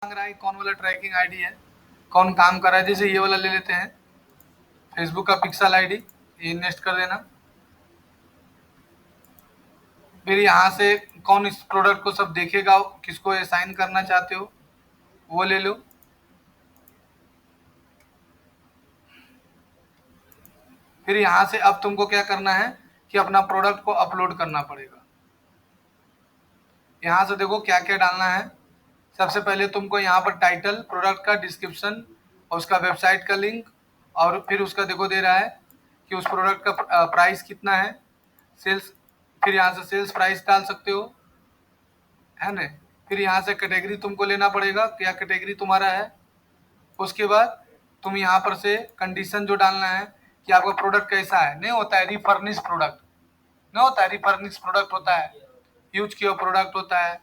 मांग रहा है कौन वाला ट्रैकिंग आईडी है, कौन काम कर रहा है। जैसे ये वाला ले लेते हैं, फेसबुक का पिक्सल आईडी, ये नेक्स्ट कर देना। फिर यहाँ से कौन इस प्रोडक्ट को सब देखेगा, किसको असाइन करना चाहते हो वो ले लो। फिर यहाँ से अब तुमको क्या करना है कि अपना प्रोडक्ट को अपलोड करना पड़ेगा। यहाँ से देखो क्या क्या डालना है। सबसे पहले तुमको यहाँ पर टाइटल, प्रोडक्ट का डिस्क्रिप्शन और उसका वेबसाइट का लिंक, और फिर उसका देखो दे रहा है कि उस प्रोडक्ट का प्राइस कितना है, सेल्स। फिर यहाँ से सेल्स प्राइस डाल सकते हो, है ना। फिर यहाँ से कैटेगरी तुमको लेना पड़ेगा, क्या कैटेगरी तुम्हारा है। उसके बाद तुम यहाँ पर से कंडीशन जो डालना है कि आपका प्रोडक्ट कैसा है। नहीं होता है रिफर्निश प्रोडक्ट, नहीं होता है रिफर्निश प्रोडक्ट, होता है यूज किया प्रोडक्ट होता है,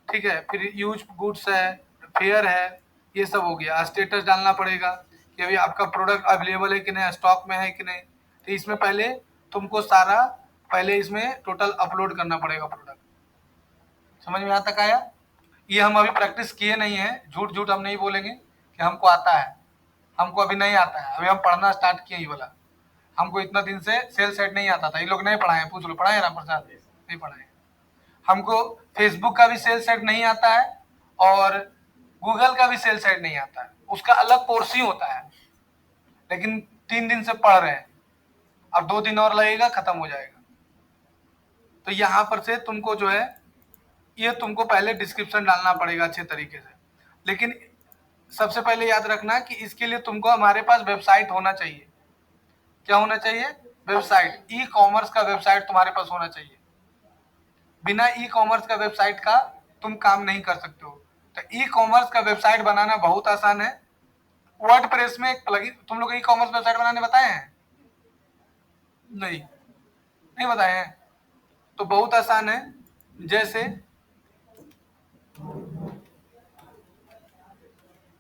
ठीक है। फिर यूज गुड्स है, फेयर है, ये सब हो गया। स्टेटस डालना पड़ेगा कि अभी आपका प्रोडक्ट अवेलेबल है कि नहीं, स्टॉक में है कि नहीं। तो इसमें पहले तुमको सारा पहले इसमें टोटल अपलोड करना पड़ेगा प्रोडक्ट। समझ में यहाँ तक आया। ये हम अभी प्रैक्टिस किए नहीं है, झूठ झूठ हम नहीं बोलेंगे कि हमको आता है, हमको अभी नहीं आता है। अभी हम पढ़ना स्टार्ट किए ही वाला। हमको इतना दिन से सेल सेट नहीं आता था। ये लोग नहीं पढ़ाए, पूछ लो पढ़ाए राम प्रसाद, नहीं पढ़ाए। हमको फेसबुक का भी सेल सेट नहीं आता है और गूगल का भी सेल सेट नहीं आता है, उसका अलग कोर्स ही होता है। लेकिन 3 दिन से पढ़ रहे हैं, अब 2 दिन और लगेगा, खत्म हो जाएगा। तो यहाँ पर से तुमको जो है ये तुमको पहले डिस्क्रिप्शन डालना पड़ेगा अच्छे तरीके से। लेकिन सबसे पहले याद रखना कि इसके लिए तुमको हमारे पास वेबसाइट होना चाहिए। क्या होना चाहिए? वेबसाइट। ई कॉमर्स का वेबसाइट तुम्हारे पास होना चाहिए। बिना ई कॉमर्स का वेबसाइट का तुम काम नहीं कर सकते हो। तो ई कॉमर्स का वेबसाइट बनाना बहुत आसान है। वर्डप्रेस में एक प्लगइन, तुम लोग ई कॉमर्स वेबसाइट बनाने बताए हैं? नहीं, नहीं बताए हैं। तो बहुत आसान है। जैसे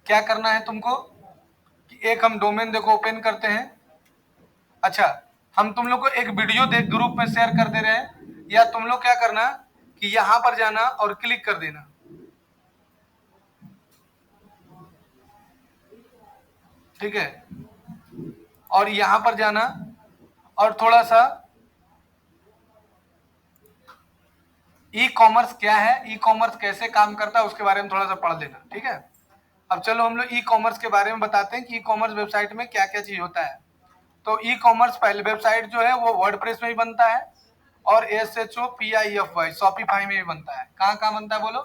क्या करना है तुमको कि एक हम डोमेन देखो ओपन करते हैं। अच्छा, हम तुम लोग को एक वीडियो देख ग्रुप में शेयर कर दे रहे हैं, या तुम लोग क्या करना कि यहां पर जाना और क्लिक कर देना। ठीक है, और यहां पर जाना और थोड़ा सा ई कॉमर्स क्या है, ई कॉमर्स कैसे काम करता है उसके बारे में थोड़ा सा पढ़ लेना। ठीक है, अब चलो हम लोग ई कॉमर्स के बारे में बताते हैं कि ई कॉमर्स वेबसाइट में क्या क्या चीज होता है। तो ई कॉमर्स पहले वेबसाइट जो है वो वर्डप्रेस में भी बनता है और SHOPIFY शॉपिफाई में भी बनता है। कहाँ कहाँ बनता है बोलो?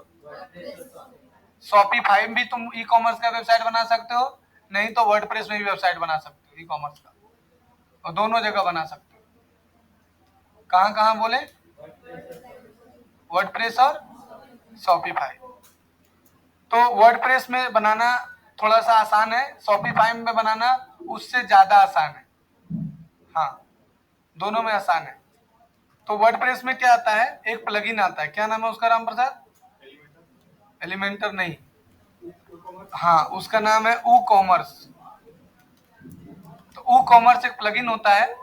शॉपिफाई में भी तुम ई कॉमर्स का वेबसाइट बना सकते हो, नहीं तो वर्डप्रेस में भी वेबसाइट बना सकते हो ई कॉमर्स का, और दोनों जगह बना सकते हो। कहाँ कहाँ बोले? वर्डप्रेस और शॉपिफाई। तो वर्डप्रेस में बनाना थोड़ा सा आसान है, शॉपिफाई में बनाना उससे ज्यादा आसान है। हाँ, दोनों में आसान है। तो वर्डप्रेस में क्या आता है, एक प्लगइन आता है, क्या नाम है उसका राम प्रसाद? एलिमेंटर नहीं, हाँ उसका नाम है ऊ कॉमर्स। तो ऊ कॉमर्स एक प्लगइन होता है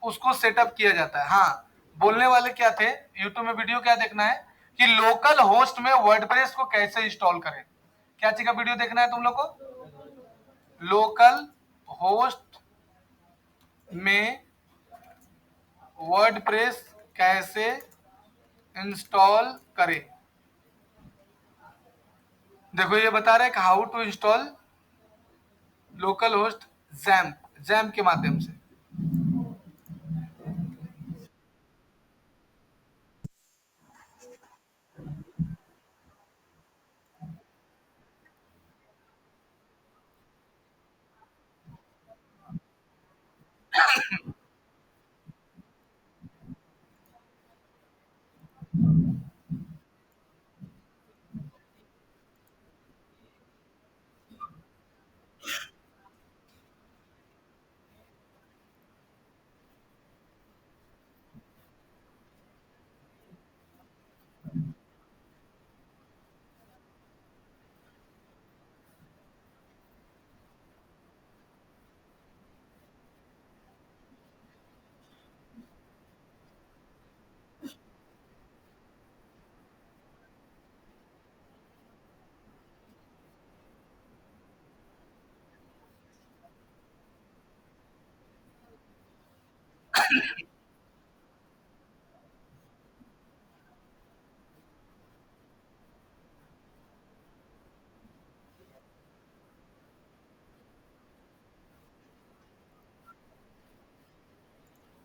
उसको सेटअप किया जाता है। हाँ, बोलने वाले क्या थे, यूट्यूब में वीडियो क्या देखना है कि लोकल होस्ट में वर्डप्रेस को कैसे इंस्टॉल करें। क्या चीज का वीडियो देखना है तुम लोग को? लोकल होस्ट में वर्डप्रेस कैसे इंस्टॉल करें। देखो ये बता रहे हैं how to install localhost XAMPP, XAMPP के माध्यम से।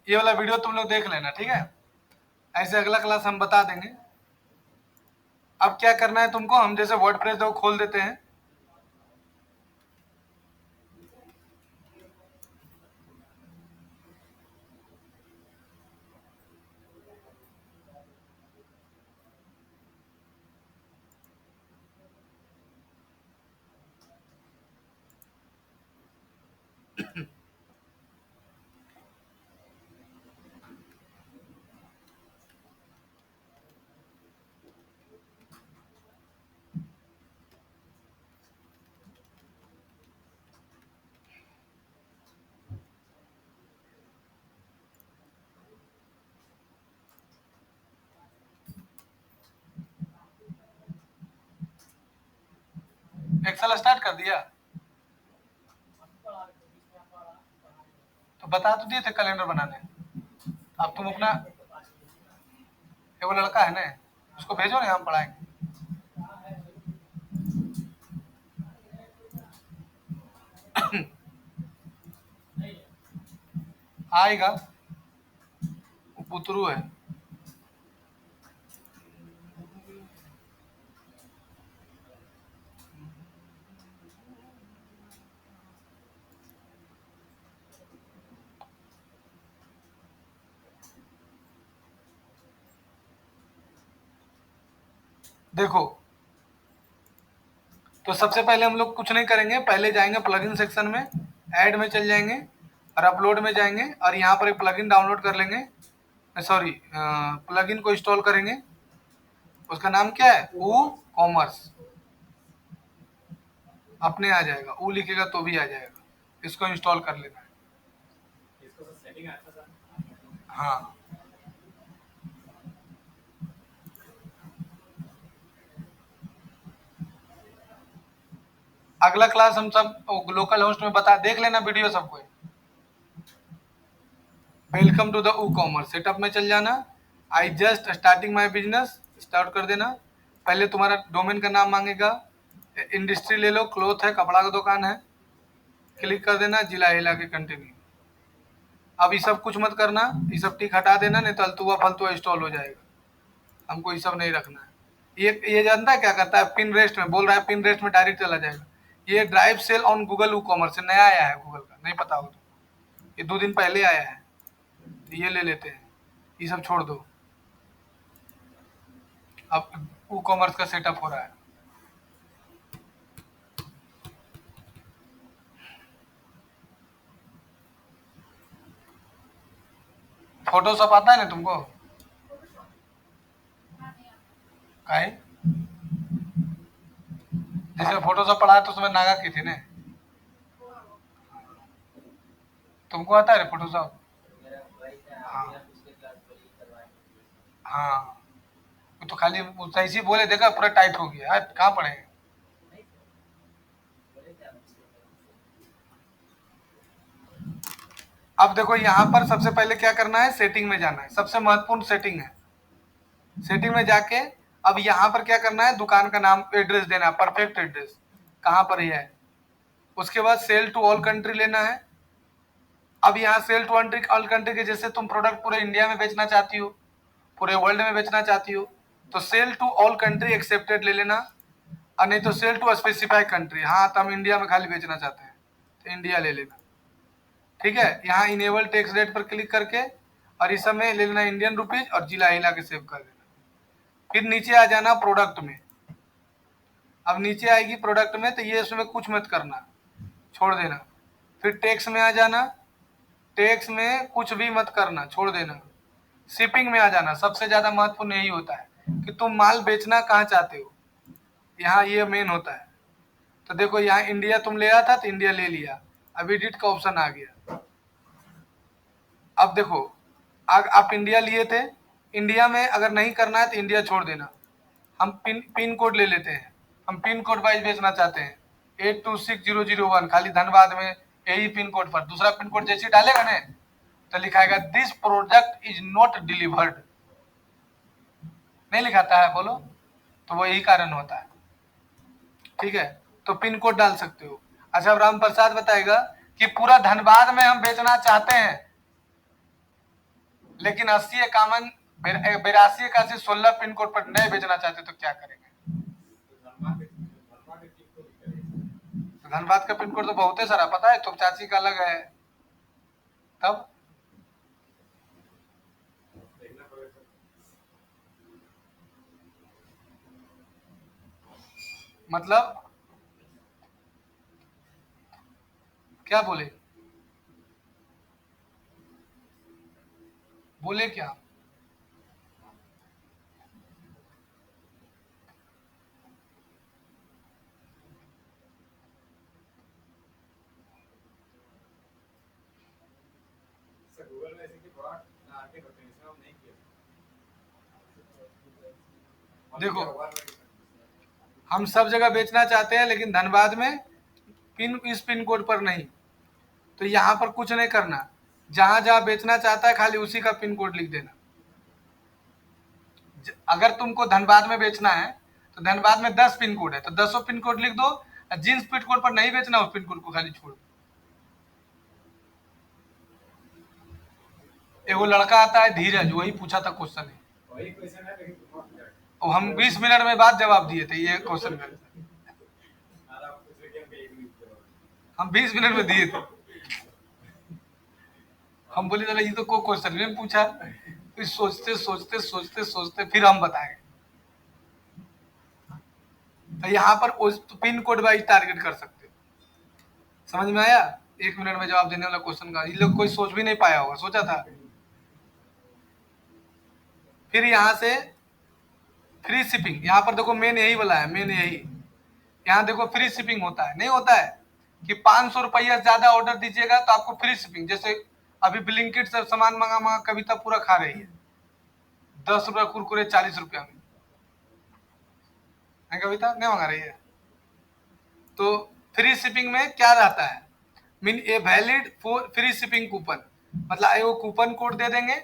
ये वाला वीडियो तुम लोग देख लेना, ठीक है। ऐसे अगला क्लास हम बता देंगे। अब क्या करना है तुमको, हम जैसे वर्डप्रेस को खोल देते हैं। एक्सेल स्टार्ट कर दिया तो बता तो दिए थे कैलेंडर बनाने। अब तुम अपना, ये वो लड़का है ना, उसको भेजो ना, हम पढ़ाएंगे। आएगा, वो पुतरू है। देखो, तो सबसे पहले हम लोग कुछ नहीं करेंगे, पहले जाएंगे प्लगइन सेक्शन में, ऐड में चल जाएंगे और अपलोड में जाएंगे और यहाँ पर एक प्लगइन डाउनलोड कर लेंगे। सॉरी, प्लगइन को इंस्टॉल करेंगे। उसका नाम क्या है, ऊ कॉमर्स। अपने आ जाएगा, ऊ लिखेगा तो भी आ जाएगा। इसको इंस्टॉल कर लेना है। हाँ, अगला क्लास हम सब लोकल होस्ट में बता, देख लेना वीडियो सबको। वेलकम टू द ऊ कॉमर्स। सेटअप में चल जाना, I just starting my business, start कर देना। पहले तुम्हारा डोमेन का नाम मांगेगा, इंडस्ट्री ले लो, क्लोथ है, कपड़ा का दुकान है, क्लिक कर देना, जिला हिला के कंटिन्यू। अब ये सब कुछ मत करना, ये सब टिक हटा देना, नहीं तो अल्तुआ फलतुआ इंस्टॉल हो जाएगा। हमको ये सब नहीं रखना है। ये जानता है क्या करता है, पिन रेस्ट में बोल रहा है, पिन रेस्ट में डायरेक्ट चला जाएगा। ये drive sale on Google e commerce से नया आया है, गूगल का नहीं पता हो तो, ये 2 दिन पहले आया है। तो ये ले लेते हैं, ये सब छोड़ दो। अब ई कॉमर्स का सेटअप हो रहा है। फोटोशॉप आता है ना तुमको? काहे? जैसे फोटोशॉप पढ़ा है तो उसमें नागा की थी ना। तुमको आता है रे फोटोशॉप? हाँ हाँ, वो तो खाली ऐसे ही बोले, देखा पूरा टाइट हो गया। कहाँ पढ़े? अब देखो यहाँ पर सबसे पहले क्या करना है, सेटिंग में जाना है, सबसे महत्वपूर्ण सेटिंग है। सेटिंग में जाके अब यहाँ पर क्या करना है, दुकान का नाम, एड्रेस देना है, परफेक्ट एड्रेस कहाँ पर ही है। उसके बाद सेल टू ऑल कंट्री लेना है। अब यहाँ सेल टू ऑल कंट्री के, जैसे तुम प्रोडक्ट पूरे इंडिया में बेचना चाहती हो, पूरे वर्ल्ड में बेचना चाहती हो, तो sell to all country accepted ले लेना, और नहीं तो सेल टू स्पेसिफाई कंट्री। हाँ, तो हम इंडिया में खाली बेचना चाहते हैं तो इंडिया ले लेना, ठीक है। यहाँ इनेबल टैक्स रेट पर क्लिक करके और इस समय ले लेना इंडियन रुपीज और जिला हिला के सेव कर देना। फिर नीचे आ जाना प्रोडक्ट में। अब नीचे आएगी प्रोडक्ट में, तो ये इसमें कुछ मत करना, छोड़ देना। फिर टैक्स में आ जाना, टैक्स में कुछ भी मत करना, छोड़ देना। शिपिंग में आ जाना, सबसे ज्यादा महत्वपूर्ण यही होता है कि तुम माल बेचना कहाँ चाहते हो, यहाँ ये मेन होता है। तो देखो यहाँ इंडिया तुम ले आया था तो इंडिया ले लिया, अब एडिट का ऑप्शन आ गया। अब देखो, आप इंडिया लिए थे, इंडिया में अगर नहीं करना है तो इंडिया छोड़ देना। हम पिन कोड ले लेते हैं, हम पिन कोड वाइज बेचना चाहते हैं, 826001, खाली धनबाद में यही पिन कोड पर। दूसरा पिन कोड जैसे डालेगा ना तो लिखाएगा this product is not delivered, नहीं लिखाता है, बोलो, तो वो यही कारण होता है, ठीक है। तो पिन कोड डाल सकते हो। अच्छा, अब राम प्रसाद बताएगा कि पूरा धनबाद में हम बेचना चाहते हैं, लेकिन 80 51 82 81 16 पिन कोड पर नहीं बेचना चाहते तो क्या करेंगे? धनबाद का पिन कोड तो बहुत है सारा, पता है? तो चाची का अलग है, तब मतलब क्या बोले? बोले क्या? देखो, हम सब जगह बेचना चाहते हैं लेकिन धनबाद में इस पिन कोड पर नहीं। तो यहाँ पर कुछ नहीं करना, जहां जहां बेचना चाहता है खाली उसी का पिन कोड लिख देना। अगर तुमको धनबाद में बेचना है तो धनबाद में 10 पिन कोड है तो 10 पिन कोड लिख दो, जिस पिन कोड पर नहीं बेचना उस पिन कोड को खाली छोड़ दो। एगो लड़का आता है धीरज, वही पूछा था क्वेश्चन है, और हम 20 मिनट में बाद जवाब दिए थे ये क्वेश्चन का। हम 20 मिनट में दिए थे, हम बोले चलो ये तो कोई क्वेश्चन नहीं पूछा, फिर सोचते सोचते सोचते सोचते फिर हम बताएंगे। तो यहाँ पर उस पिन कोड वाइज टारगेट कर सकते हो। समझ में आया? 1 मिनट में जवाब देने वाला क्वेश्चन का ये लोग कोई सोच भी नहीं पाया होगा, सोचा था। फिर यहाँ से फ्री शिपिंग, यहाँ पर देखो मेन यही वाला है, मेन यही। यहाँ देखो फ्री शिपिंग होता है, नहीं होता है कि 500 रुपया ज्यादा ऑर्डर दीजिएगा तो आपको फ्री शिपिंग। जैसे अभी ब्लिंकिट से सामान मंगा मंगा कविता पूरा खा रही है, 10 रुपया कुरकुरे 40 रुपया में, कविता नहीं मंगा रही है। तो फ्री शिपिंग में क्या रहता है? Mean a valid for free shipping coupon, मतलब वो कूपन कोड दे देंगे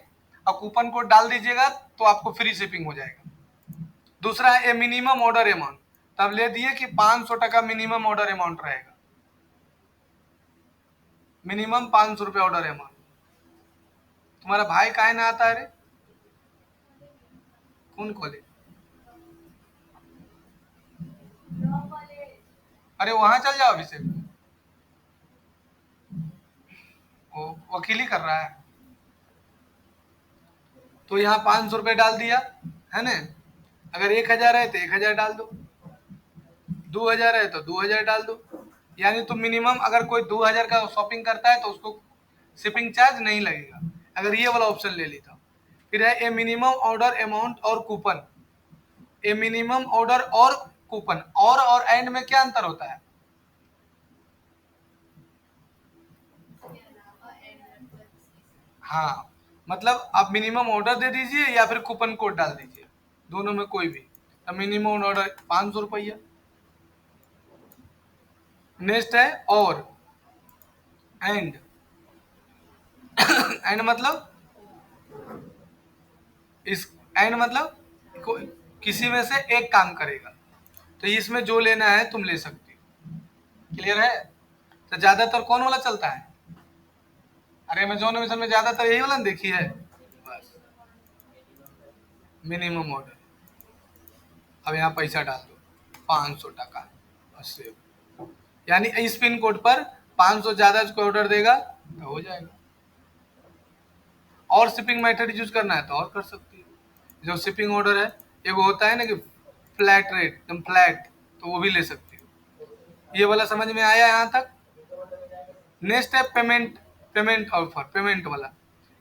और कूपन कोड डाल दीजिएगा तो आपको फ्री शिपिंग हो जाएगा। दूसरा है ए मिनिमम ऑर्डर अमाउंट, तब ले दिए कि 500 टका मिनिमम ऑर्डर अमाउंट रहेगा, मिनिमम 500 रुपये ऑर्डर अमाउंट। तुम्हारा भाई काहे ना आता है रे? कौन कॉलेज? अरे वहां चल जाओ अभिषेक, वो वकीली कर रहा है। तो यहाँ 500 रुपये डाल दिया है ना, अगर 1000 है तो 1000 डाल दो, 2000 है तो 2000 डाल दो। यानी तो मिनिमम अगर कोई 2000 का शॉपिंग करता है तो उसको शिपिंग चार्ज नहीं लगेगा, अगर ये वाला ऑप्शन ले लेता। फिर है ए मिनिमम ऑर्डर अमाउंट और कूपन, ए मिनिमम ऑर्डर और कूपन, और एंड में क्या अंतर होता है? हाँ, मतलब आप मिनिमम ऑर्डर दे दीजिए या फिर कूपन कोड डाल दीजिए, दोनों में कोई भी। तो मिनिमम ऑर्डर 500 रुपया। नेक्स्ट है और एंड, एंड मतलब इस एंड मतलब किसी में से एक काम करेगा, तो इसमें जो लेना है तुम ले सकती हो। क्लियर है? तो ज्यादातर कौन वाला चलता है? अरे अमेजोन में ज्यादातर यही वाला देखी है, बस मिनिमम ऑर्डर। अब यहाँ पैसा डाल दो 500 टका, बस यानी इस पिन कोड पर 500 ज्यादा कोई ऑर्डर देगा तो हो जाएगा। और शिपिंग मेथड यूज करना है तो और कर सकती है। जो शिपिंग ऑर्डर है एगो होता है ना कि फ्लैट रेट, एकदम फ्लैट, तो वो भी ले सकती हो। ये वाला समझ में आया यहाँ तक? नेक्स्ट है पेमेंट, पेमेंट ऑफर, पेमेंट वाला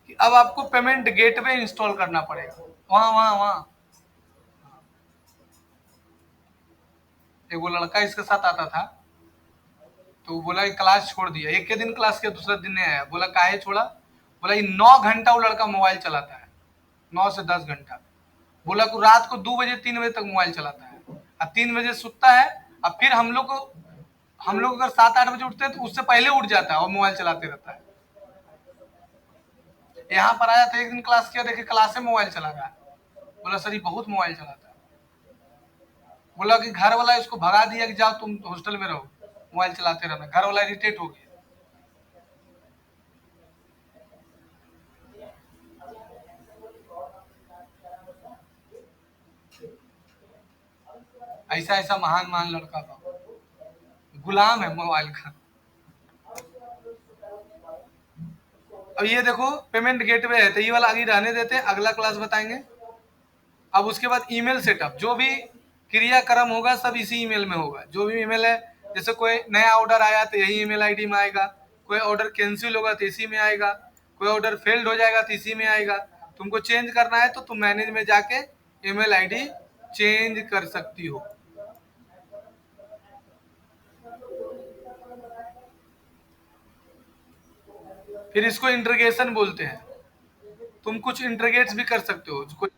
कि अब आपको पेमेंट गेटवे इंस्टॉल करना पड़ेगा। वहाँ वहाँ वहाँ एगो लड़का इसके साथ आता था तो बोला क्लास छोड़ दिया, एक के दिन क्लास किया दूसरा दिन नहीं आया। बोला काहे छोड़ा? बोला ये 9 घंटा वो लड़का मोबाइल चलाता है, 9 से 10 घंटा। बोला को रात को 2 बजे 3 बजे तक मोबाइल चलाता है और 3 बजे सुतता है, और फिर हम लोग अगर 7 8 बजे उठते हैं तो उससे पहले उठ जाता है और मोबाइल चलाते रहता है। यहाँ पर आया था एक दिन क्लास किया, देखे क्लास में मोबाइल चला रहा है। बोला सर ये बहुत मोबाइल चलाता है। बोला कि घर वाला इसको भगा दिया कि जाओ तुम हॉस्टल में रहो, मोबाइल चलाते रहना। घर वाला इरिटेट हो गया। ऐसा ऐसा महान महान लड़का था, गुलाम है मोबाइल का। अब ये देखो पेमेंट गेटवे है, तो ये वाला आगे रहने देते हैं, अगला क्लास बताएंगे। अब उसके बाद ईमेल सेटअप, जो भी क्रियाक्रम होगा सब इसी ईमेल में होगा। जो भी ईमेल है, जैसे कोई नया ऑर्डर आया तो यही ईमेल आईडी में आएगा, कोई ऑर्डर कैंसिल होगा तो इसी में आएगा, कोई ऑर्डर फेल्ड हो जाएगा तो इसी में आएगा। तुमको चेंज करना है तो तुम मैनेज में जाके ईमेल आईडी चेंज कर सकती हो। फिर इसको इंटरगेशन बोलते हैं। तुम कुछ इंटरगेट्स भी कर सकते हो, कोई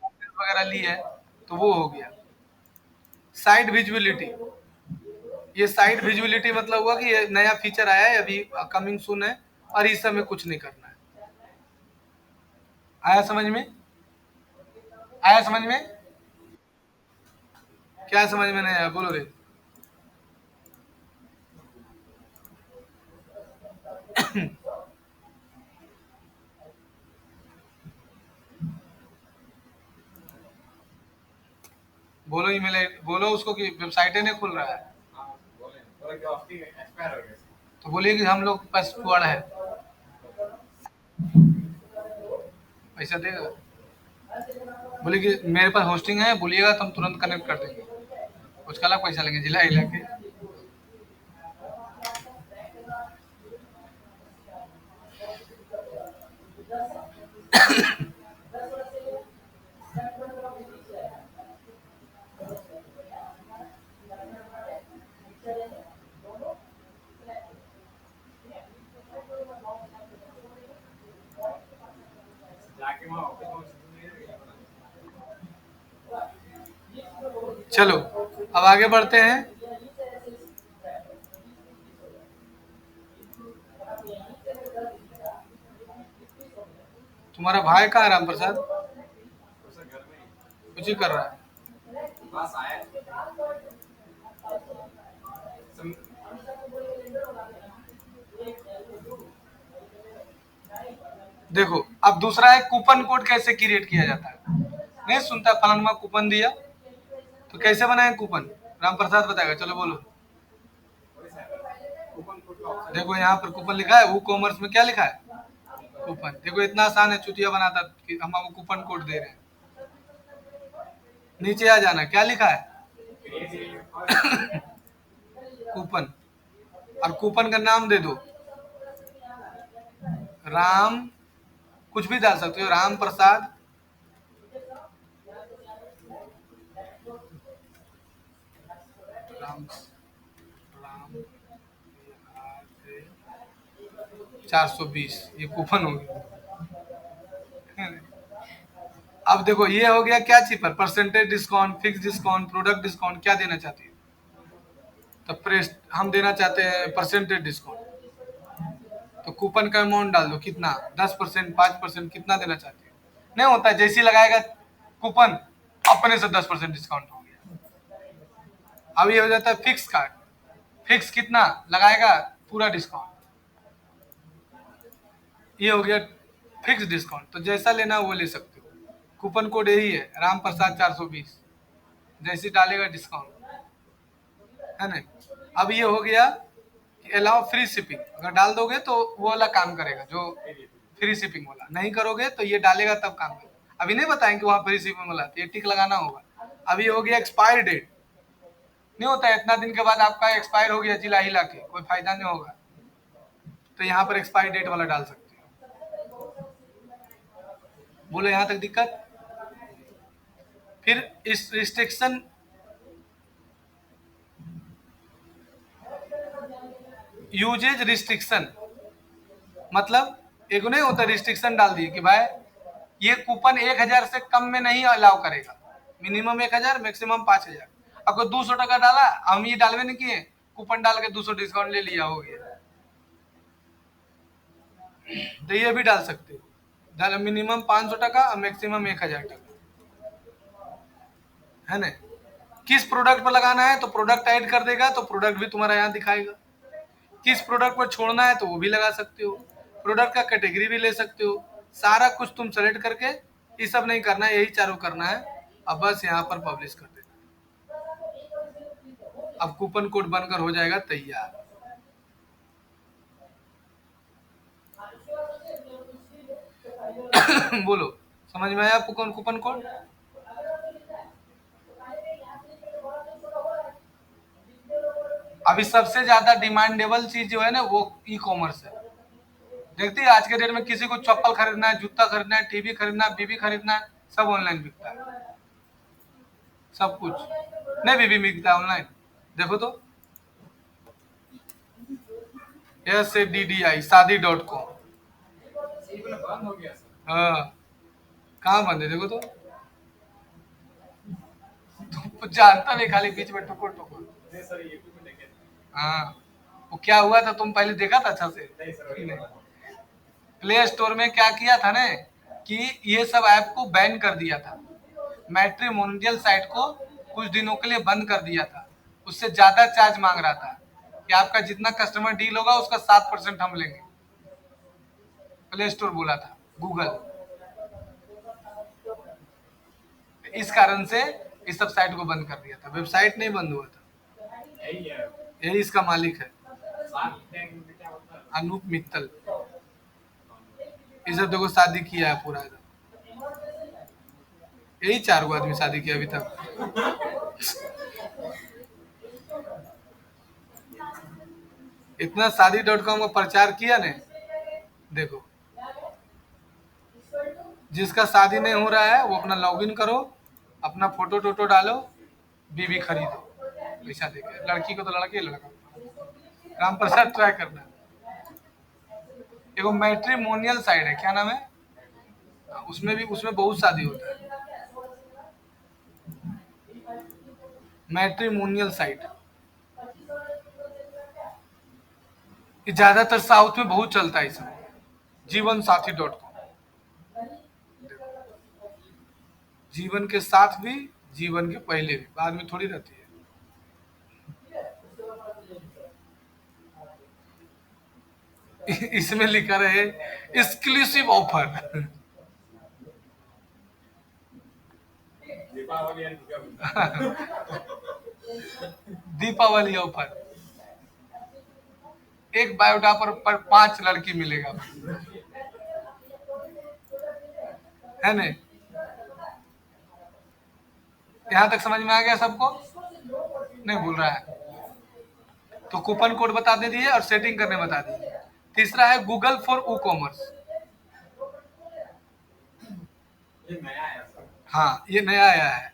वगैरह ली है तो वो हो गया। साइट विजिबिलिटी, ये साइट विजिबिलिटी मतलब हुआ कि ये नया फीचर आया है, अभी कमिंग सून है, और इस समय कुछ नहीं करना है। आया समझ में? आया समझ में? क्या समझ में नहीं आया बोलो रे? बोलो ईमेल बोलो उसको कि वेबसाइट नहीं खुल रहा है, तो बोलिए कि हम लोग पास फुआड़ है, पैसा देगा। बोले कि मेरे पास होस्टिंग है, बोलिएगा तो हम तुरंत कनेक्ट कर देंगे, उसका अलग पैसा लेंगे जिला हिला के। चलो अब आगे बढ़ते हैं। तुम्हारा भाई कहाँ है राम प्रसाद? कुछ ही कर रहा है। देखो अब दूसरा है कूपन कोड कैसे क्रिएट किया जाता है। नहीं सुनता, फलाना कूपन दिया तो कैसे बनाए कूपन, राम प्रसाद बताएगा, चलो बोलो। देखो यहाँ पर कूपन लिखा है, वो कॉमर्स में क्या लिखा है, कूपन। देखो इतना आसान है, चुतिया बनाता कि हम आपको कूपन कोड दे रहे हैं। नीचे आ जाना, क्या लिखा है कूपन, और कूपन का नाम दे दो राम, कुछ भी डाल सकते हो, राम प्रसाद राम राम 420, ये कूपन हो गया। अब देखो ये हो गया क्या चीज पर, percentage discount, fix discount, product discount, क्या देना चाहती है? तो प्रेस हम देना चाहते हैं परसेंटेज डिस्काउंट, तो कूपन का अमाउंट डाल दो, कितना, 10%, 5%, कितना देना चाहते हो। नहीं होता, जैसे लगाएगा कूपन अपने से 10% डिस्काउंट हो गया। अब ये हो जाता है फिक्स का, फिक्स कितना लगाएगा, पूरा डिस्काउंट, ये हो गया फिक्स डिस्काउंट। तो जैसा लेना वो ले सकते हो। कूपन कोड यही है, राम प्रसाद 420, जैसे डालेगा डिस्काउंट, है ना। अब ये हो गया अलाउ फ्री शिपिंग, अगर डाल दोगे तो वो वाला काम करेगा, जो फ्री शिपिंग वाला। नहीं करोगे तो ये डालेगा तब काम करेगा। अभी नहीं बताएंगे वहाँ फ्री शिपिंग वाला, तो ये टिक लगाना होगा। अभी हो गया एक्सपायर डेट, नहीं होता है इतना दिन के बाद आपका एक्सपायर हो गया जिला हिला के, कोई फायदा नहीं होगा, तो यहाँ पर एक्सपायर डेट वाला डाल सकते हो। बोलो यहाँ तक दिक्कत? फिर इस रिस्ट्रिक्शन, यूजेज रिस्ट्रिक्शन, मतलब एक नहीं होता, रिस्ट्रिक्शन डाल दिए कि भाई ये कूपन 1000 से कम में नहीं अलाउ करेगा, मिनिमम 1000, मैक्सिमम 5000। आपको 200 टका डाला, हम ये डालवे नहीं किए, कूपन डाल के 200 डिस्काउंट ले लिया, हो गया। तो ये भी डाल सकते हो, मिनिमम 500 टका और मैक्सिमम 1000 टका, है ना। किस प्रोडक्ट पर लगाना है तो प्रोडक्ट ऐड कर देगा, तो प्रोडक्ट भी तुम्हारा यहाँ दिखाएगा। किस प्रोडक्ट पर छोड़ना है तो वो भी लगा सकते हो, प्रोडक्ट का कैटेगरी भी ले सकते हो, सारा कुछ तुम सेलेक्ट करके, ये सब नहीं करना है, यही चारों करना है। अब बस यहाँ पर पब्लिश कर देना। अब कूपन कोड बनकर हो जाएगा तैयार। बोलो, समझ में आया आपको कौन कूपन कोड? अभी सबसे ज्यादा डिमांडेबल चीज जो है ना वो ई कॉमर्स है। देखती है आज के डेट में किसी को चप्पल खरीदना है, जूता खरीदना है, टीवी खरीदना है, बीबी खरीदना है, सब ऑनलाइन बिकता है। सब कुछ नहीं बीबी बिकता है ऑनलाइन। देखो तो SADDI शादी.com। हाँ, कहाँ बंद है देखो तो। तुम जानता नहीं, खाली बीच में टुकुर टुकुर। हाँ, वो क्या हुआ था तुम पहले देखा था अच्छा से? नहीं। प्ले स्टोर में क्या किया था ना कि ये सब ऐप को बैन कर दिया था। मैट्रिमोनियल साइट को कुछ दिनों के लिए बंद कर दिया था। उससे ज्यादा चार्ज मांग रहा था कि आपका जितना कस्टमर डील होगा उसका 7% हम लेंगे। प्ले स्टोर बोला था, गूगल। इस कारण से इस सब साइट को बंद कर दिया था। वेबसाइट नहीं बंद हुआ था, यही इसका मालिक है अनूप मित्तल। ये सब देखो शादी किया है पूरा एकदम। यही 4 गो आदमी शादी किया अभी तक। इतना शादी.com का प्रचार किया ने। देखो, जिसका शादी नहीं हो रहा है वो अपना लॉगिन करो, अपना फोटो टोटो डालो, बीवी खरीदो पैसा देके। लड़की को तो लड़के, लड़का राम प्रसाद ट्राई करना। एगो मैट्रिमोनियल साइट है, क्या नाम है? उसमें बहुत शादी होता है। मैट्रिमोनियल साइट ये ज्यादातर साउथ में बहुत चलता है इसमें। जीवन साथी.com। जीवन के साथ भी, जीवन के पहले भी, बाद में थोड़ी रहती है। इसमें लिखा रहे एक्सक्लूसिव ऑफर। दीपावली ऑफर। एक बायोडा पर 5 लड़की मिलेगा, है नहीं? यहाँ तक समझ में आ गया सबको? नहीं भूल रहा है तो कूपन कोड बता दे दिए और सेटिंग करने बता दिए। तीसरा है गूगल फॉर ई कॉमर्स। हाँ, ये नया आया है।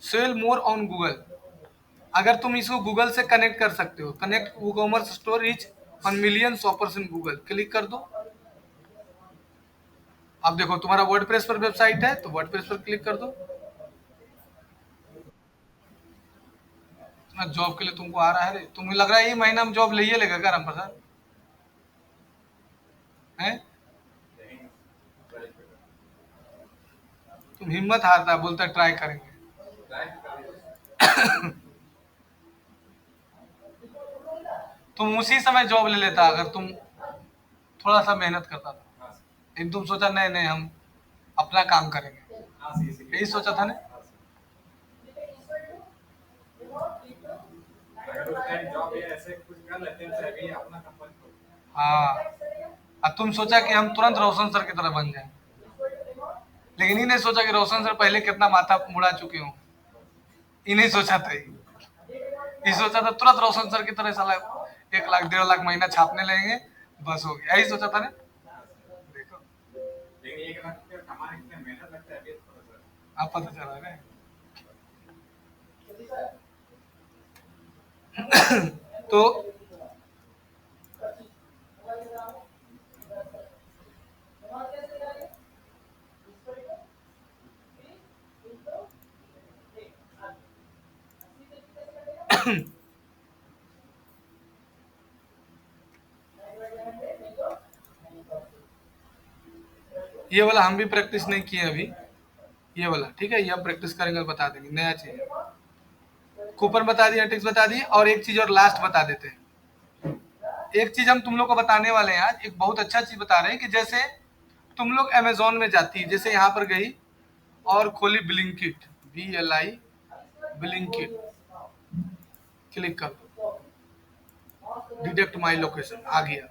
Sell more on Google. अगर तुम इसको गूगल से कनेक्ट कर सकते हो, connect e commerce store is on million shoppers in Google, click कर दो। अब देखो तुम्हारा वर्डप्रेस पर वेबसाइट है तो वर्डप्रेस पर क्लिक कर दो। जॉब के लिए तुमको आ रहा है रे, तुम्हें लग रहा है ये महीना में जॉब ले लेगा क्या रामप्रसाद? हैं? तुम हिम्मत हारता है, बोलता ट्राई करेंगे। तुम उसी समय जॉब ले लेता अगर तुम थोड़ा सा मेहनत करता था। लेकिन तुम सोचा नहीं नहीं हम अपना काम करेंगे, यही सोचा था ना। हाँ, अब तुम सोचा कि हम तुरंत रोशन सर की तरह बन जाए, लेकिन ये नहीं सोचा कि रोशन सर पहले कितना माथा मुड़ा चुके हो। ये नहीं सोचा था, ये सोचा था तुरंत रोशन सर की तरह साला 1 लाख 1.5 लाख महीना छापने लगेंगे, बस हो गया। यही सोचा था ना। देखो आप पता चला ना। तो ये वाला हम भी प्रैक्टिस नहीं किए अभी, ये वाला ठीक है, ये हम प्रैक्टिस करेंगे और बता देंगे। नया चीज कूपन बता दिया, टिक्स बता दिए, और एक चीज और लास्ट बता देते हैं। एक चीज हम तुम लोग को बताने वाले हैं आज, एक बहुत अच्छा चीज बता रहे हैं कि जैसे तुम लोग अमेजोन में जाती है, जैसे यहाँ पर गई और खोली ब्लिंकिट, BLI ब्लिंकिट, क्लिक कर दो, डिटेक्ट माई लोकेशन आ गया,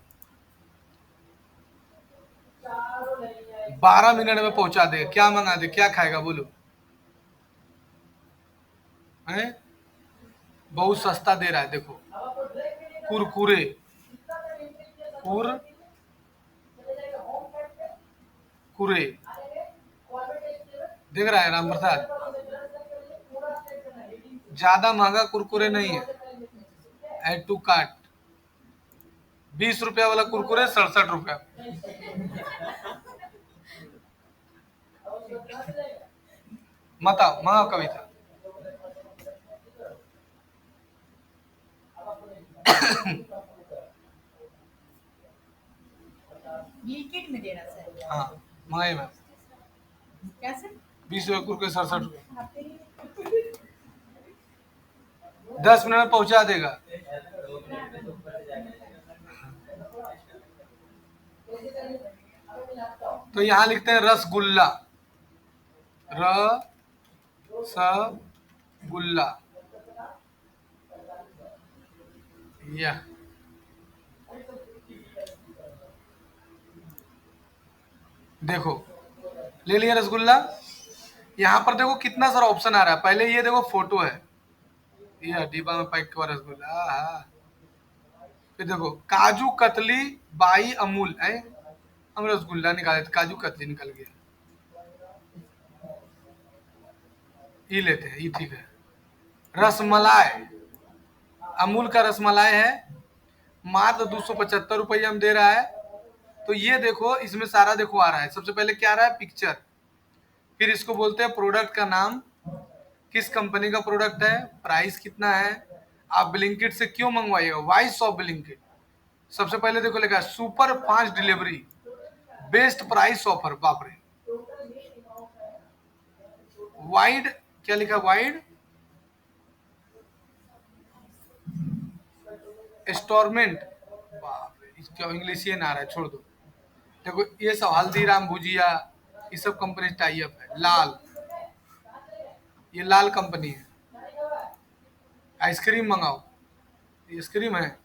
12 मिनट में पहुंचा देगा। क्या मंगा दे, क्या खाएगा बोलो? हैं? बहुत सस्ता दे रहा है, देखो कुरकुरे, कुरे, देख रहा है राम प्रसाद, ज्यादा महंगा कुरकुरे नहीं है। ऐड टू कार्ट, 20 रुपया वाला कुरकुरे 67 रुपया। मत आओ, मंगाओ कविता। ब्लिंकिट में दे रहा सर। हाँ मंगाई मैं, कैसे? 20 रुपये कुरकुरे 67 रुपये, 10 मिनट में पहुंचा देगा। तो यहाँ लिखते हैं रसगुल्ला, रसगुल्ला, यह देखो ले लिया रसगुल्ला। यहाँ पर देखो कितना सारा ऑप्शन आ रहा है। पहले ये देखो फोटो है, ये डिब्बा में पैक हुआ रसगुल्ला। फिर देखो काजू कतली बाई अमूल है, हम रसगुल्ला निकाले थे, काजू कतली निकल गया। ये लेते हैं, ये ठीक है। रसमलाई, अमूल का रसमलाई है, मात्र 275 रुपये हम दे रहा है। तो ये देखो इसमें सारा देखो आ रहा है। सबसे पहले क्या आ रहा है, पिक्चर, फिर इसको बोलते हैं प्रोडक्ट का नाम, किस कंपनी का प्रोडक्ट है, प्राइस कितना है, आप ब्लिंकिट से क्यों मंगवाइएगा, वाइस ऑफ ब्लिंकिट। सबसे पहले देखो लिखा है super fast delivery, best price offer, बाप रे। वाइड, क्या लिखा, वाइड स्टोरमेंट, बाप रे, इसका इंग्लिश ये ना आ रहा है, छोड़ दो। देखो ये सब हल्दीराम भुजिया, ये सब कंपनी टाई अप है। लाल, ये लाल कंपनी है। आइसक्रीम मंगाओ, ये आइसक्रीम है।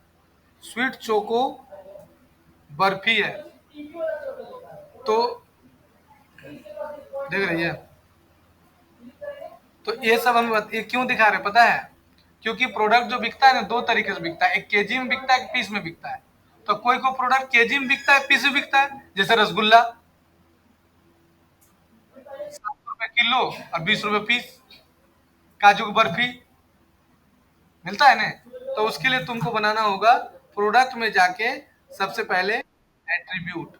स्वीट चोको बर्फी है। तो देख रही है, तो ये सब हमें ये क्यों दिखा रहे पता है, क्योंकि प्रोडक्ट जो बिकता है ना, दो तरीके से बिकता है, एक केजी में बिकता है, एक पीस में बिकता है। तो कोई को प्रोडक्ट केजी में बिकता है, पीस में बिकता है, जैसे रसगुल्ला 7 रुपए किलो और 20 रुपए पीस। काजू की बर्फी मिलता है ना। तो उसके लिए तुमको बनाना होगा प्रोडक्ट में जाके सबसे पहले एट्रीब्यूट,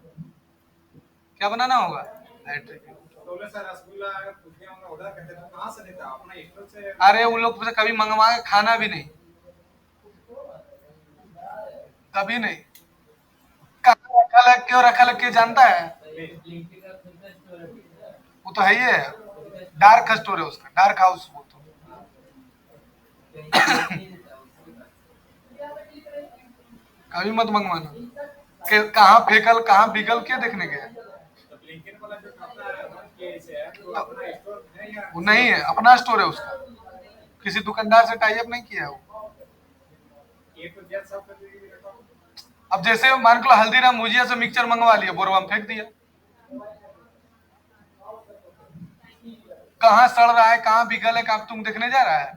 क्या बनाना होगा, एट्रीब्यूट। अरे उन लोग से कभी मंगवा के खाना भी नहीं, कभी नहीं। कहाँ रखा लग के और रखा लग के जानता है, वो तो है ही है, डार्क स्टोर है उसका, डार्क हाउस वो तो। कभी मत मंगवाना, कहाँ फेंकल कहाँ बिगल के देखने गए। वो नहीं है, अपना स्टोर है उसका, किसी दुकानदार से टाई अप नहीं किया है वो। अब जैसे मान लो हल्दीराम भुजिया से मिक्सचर मंगवा लिया, बोरवा में फेंक दिया, कहाँ सड़ रहा है, कहाँ बिगल है, कहाँ तुम देखने जा रहा है।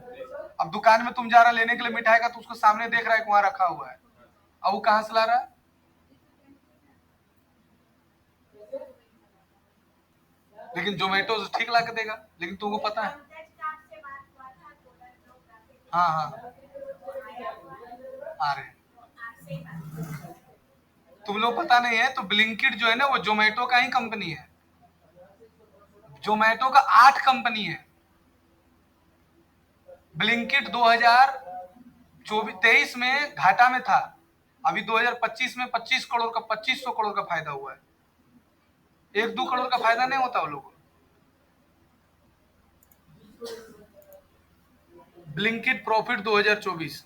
अब दुकान में तुम जा रहा लेने के लिए मिठाई का, तो उसको सामने देख रहा है वहां रखा हुआ है, अब वो कहाँ से ला रहा है। लेकिन जोमेटो ठीक ला के देगा, लेकिन तुमको पता है। हाँ हाँ आ रहे, तुम लोग पता नहीं है तो ब्लिंकिट जो है ना वो जोमेटो का ही कंपनी है। जोमेटो का 8 कंपनी है। ब्लिंकिट 2023 में घाटा में था, अभी 2025 में 2500 करोड़ का फायदा हुआ है। 1-2 करोड़ का फायदा नहीं होता वो लोगों को। Blinkit profit 2024,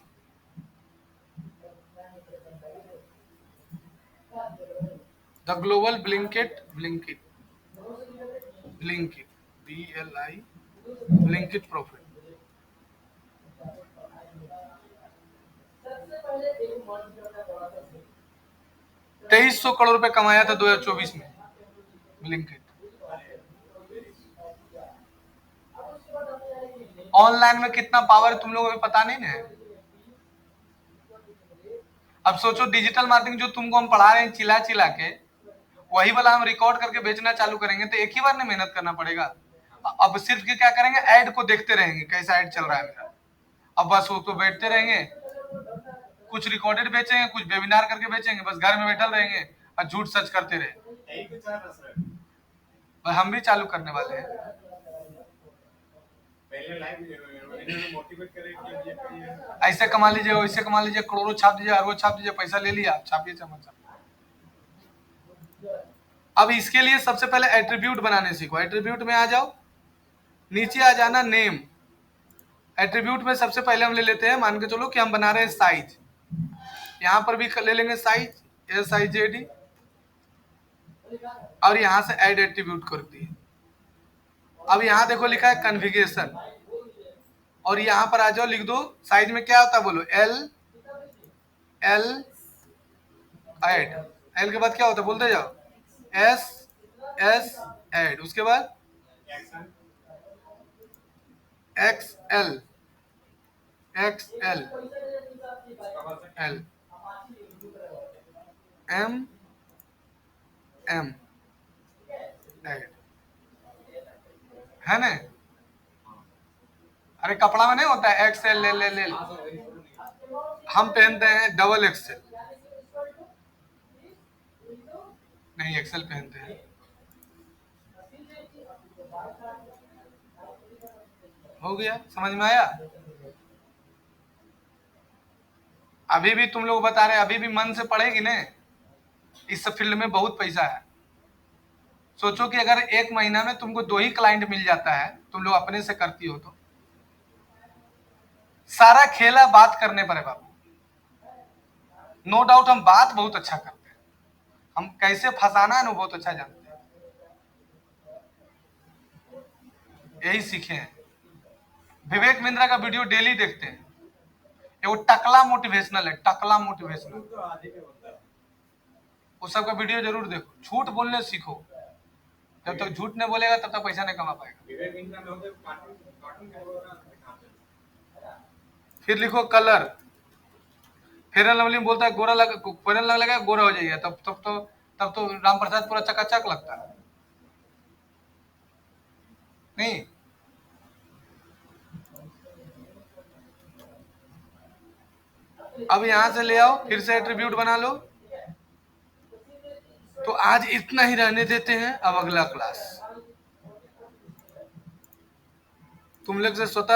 the global Blinkit Blinkit Blinkit BLI Blinkit profit 2300 crore रुपए कमाया था 2024 में ब्लिंकिट। ऑनलाइन में कितना पावर तुम लोगों को पता नहीं ना। अब सोचो डिजिटल मार्केटिंग जो तुमको हम पढ़ा रहे हैं चिल्ला चिल्ला के, वही वाला हम रिकॉर्ड करके बेचना चालू करेंगे तो एक ही बार में मेहनत करना पड़ेगा। अब सिर्फ के क्या करेंगे, ऐड को देखते रहेंगे कैसा ऐड चल रहा है मेरा। अब बस वो तो बैठते रहेंगे, कुछ रिकॉर्डेड बेचेंगे, कुछ वेबिनार करके बेचेंगे, बस घर में बैठल रहेंगे और झूठ सच करते रहे। हम भी चालू करने वाले हैं। ऐसे कमा लीजिए, वैसे कमा लीजिए, करोड़ों छाप दीजिए, अरबों छाप दीजिए, पैसा ले लिया, छापिए चमच। अब इसके लिए सबसे पहले एट्रीब्यूट बनाने सीखो। एट्रीब्यूट में आ जाओ, नीचे आ जाना नेम। एट्रीब्यूट में सबसे पहले हम ले लेते हैं, मान के चलो कि हम बना रहे हैं साइज, यहां पर भी ले लेंगे साइज SIZD और यहां से ऐड एट्रीब्यूट कर दिए। अब यहां देखो लिखा है कन्फिगरेशन और यहां पर आ जाओ, लिख दो साइज में क्या होता है, बोलो L ऐड, L के बाद क्या होता है बोलते जाओ, S ऐड, उसके बाद XL L M ऐड, है ना। अरे कपड़ा में नहीं होता है XL L, हम पहनते हैं XXL, नहीं XL पहनते हैं। हो गया, समझ में आया। अभी भी तुम लोग बता रहे, अभी भी मन से पढ़ेगी ना, इस सब फील्ड में बहुत पैसा है। सोचो कि अगर एक महीना में तुमको 2 ही क्लाइंट मिल जाता है, तुम लोग अपने से करती हो तो सारा खेला बात करने पर है बाबू। नो डाउट हम बात बहुत अच्छा करते हैं, हम कैसे फंसाना है ना बहुत अच्छा जानते हैं, यही सीखे हैं। विवेक बिंद्रा का वीडियो डेली देखते हैं, वो टकला मोटिवेशनल है, टकला मोटिवेशनल, उस सब का वीडियो जरूर देखो। झूठ बोलने सीखो, जब तक झूठ नहीं बोलेगा तब तक पैसा नहीं कमा पाएगा। फिर लिखो कलर, फेयर एंड लवली बोलता है गोरा लगा, फेयर एंड लवली लगा गोरा हो जाएगा, तब तो राम प्रसाद पूरा चकाचक लगता है नहीं। अब यहां से ले आओ, फिर से एट्रीब्यूट बना लो। तो आज इतना ही रहने देते हैं, अब अगला क्लास तुम लोग से स्वतः